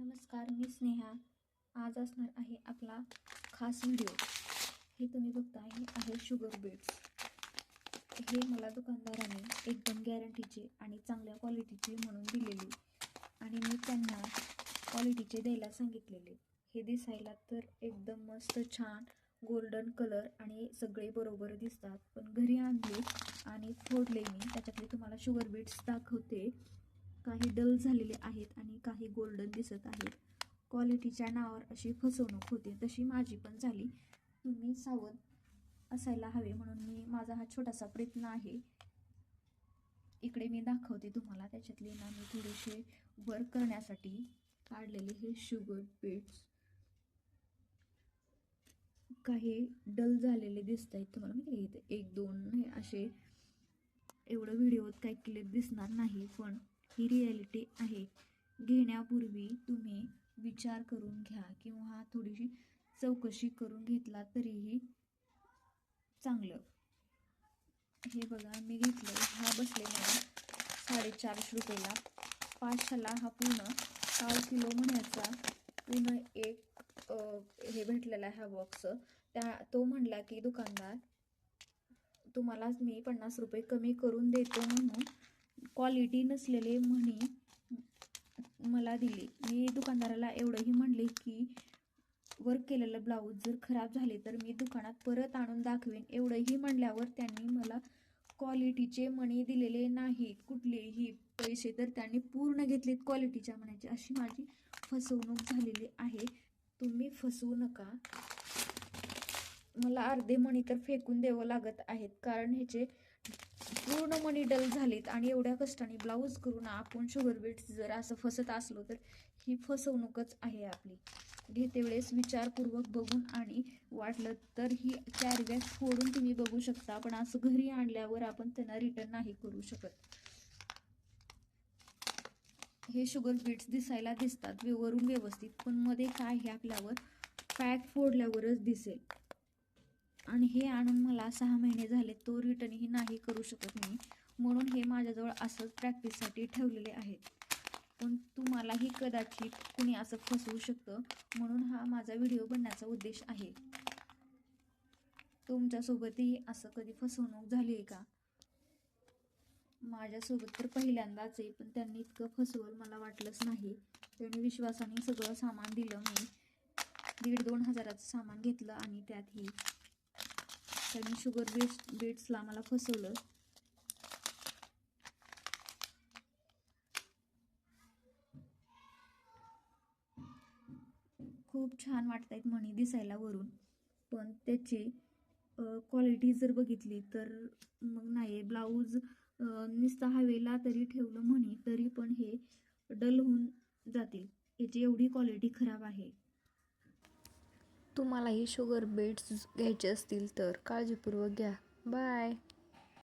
नमस्कार, मी स्नेहा. आज असणार आहे आपला खास व्हिडिओ. हे तुम्ही बघताय, हे आहे शुगर बीट्स. हे मला दुकानदाराने एकदम गॅरंटीचे आणि चांगल्या क्वालिटीचे म्हणून दिलेले आणि मी त्यांना क्वालिटीचे द्यायला सांगितलेले. हे दिसायला तर एकदम मस्त छान गोल्डन कलर आणि सगळे बरोबर दिसतात, पण घरी आणले आणि फोडले मी. त्याच्यातले तुम्हाला शुगर बीट्स दाखवते. काही डल झालेले आहेत आणि काही गोल्डन दिसत आहेत. क्वालिटीच्या नावावर अशी फसवणूक होते, तशी माझी पण झाली. तुम्ही सावध असायला हवे म्हणून माझा हा छोटासा प्रयत्न आहे. इकडे मी दाखवते तुम्हाला. त्याच्यातले ना मी थोडेसे वर्क करण्यासाठी काढलेले हे शुगर बीट्स. काही डल झालेले दिसत आहेत तुम्हाला. मी इथे एक दोन असे एवढं व्हिडिओत काही क्लिप दिसणार नाही, पण ही रिॲलिटी आहे. घेण्यापूर्वी तुम्ही विचार करून घ्या किंवा थोडीशी चौकशी करून घेतला तरीही चांगलं. हे बघा, मी घेतलं. हा बसलेला 450 रुपयाला. 500ला हा पूर्ण पाव किलो म्हणायचा पूर्ण एक हे भेटलेला आहे हा बॉक्स. तो म्हणला की दुकानदार तुम्हालाच मी 50 रुपये कमी करून देतो म्हणून क्वालिटी नसलेले म्हणी मला दिली. मी दुकानदाराला एवढंही म्हणले की वर्क केलेलं ब्लाऊज जर खराब झाले तर मी दुकानात परत आणून दाखवेन. एवढंही म्हणल्यावर त्यांनी मला क्वालिटीचे मणी दिलेले नाहीत. कुठलेही पैसे तर त्यांनी पूर्ण घेतलेत क्वालिटीच्या मण्याचे. अशी माझी फसवणूक झालेली आहे. तुम्ही फसवू नका. मला अर्धे मणी तर फेकून द्यावं लागत आहेत, कारण ह्याचे पूर्ण मणी डल झालेत. आणि एवढ्या कष्टाने ब्लाऊज करून आपण शुगर बीट्स जर असं फसत असलो तर ही फसवणूकच आहे आपली. घेते वेळेस विचारपूर्वक बघून आणि वाटलं तर ही कॅरी बॅग फोडून तुम्ही बघू शकता, पण असं घरी आणल्यावर आपण त्यांना रिटर्न नाही करू शकत. हे शुगर बीट्स दिसायला दिसतात वरून व्यवस्थित, पण मध्ये काय हे आपल्यावर पॅक फोडल्यावरच दिसेल. आणि हे आणून मला 6 महिने झाले, तो रिटर्नही नाही करू शकत मी. म्हणून हे माझ्याजवळ असंच प्रॅक्टिससाठी ठेवलेले आहेत. पण तुम्हालाही कदाचित कुणी असं फसवू शकतं, म्हणून हा माझा व्हिडिओ बनण्याचा उद्देश आहे. तुमच्यासोबतही असं कधी फसवणूक झाली आहे का? माझ्यासोबत तर पहिल्यांदाच आहे, पण त्यांनी इतकं फसवल मला वाटलंच नाही. त्यांनी विश्वासाने सगळं सामान दिलं. मी 1,500-2 हजाराचं सामान घेतलं आणि त्यातही त्यांनी शुगर बीट्सला मला फसवलं. खूप छान वाटत आहेत मणी दिसायला वरून, पण त्याची क्वालिटी जर बघितली तर मग नाही. ब्लाऊज नुसता हवेला तरी ठेवलं म्हणी तरी पण हे डल होऊन जातील. याची एवढी क्वालिटी खराब आहे. तुम्हालाही शुगर बीट्स घ्यायचे असतील तर काळजीपूर्वक घ्या. बाय.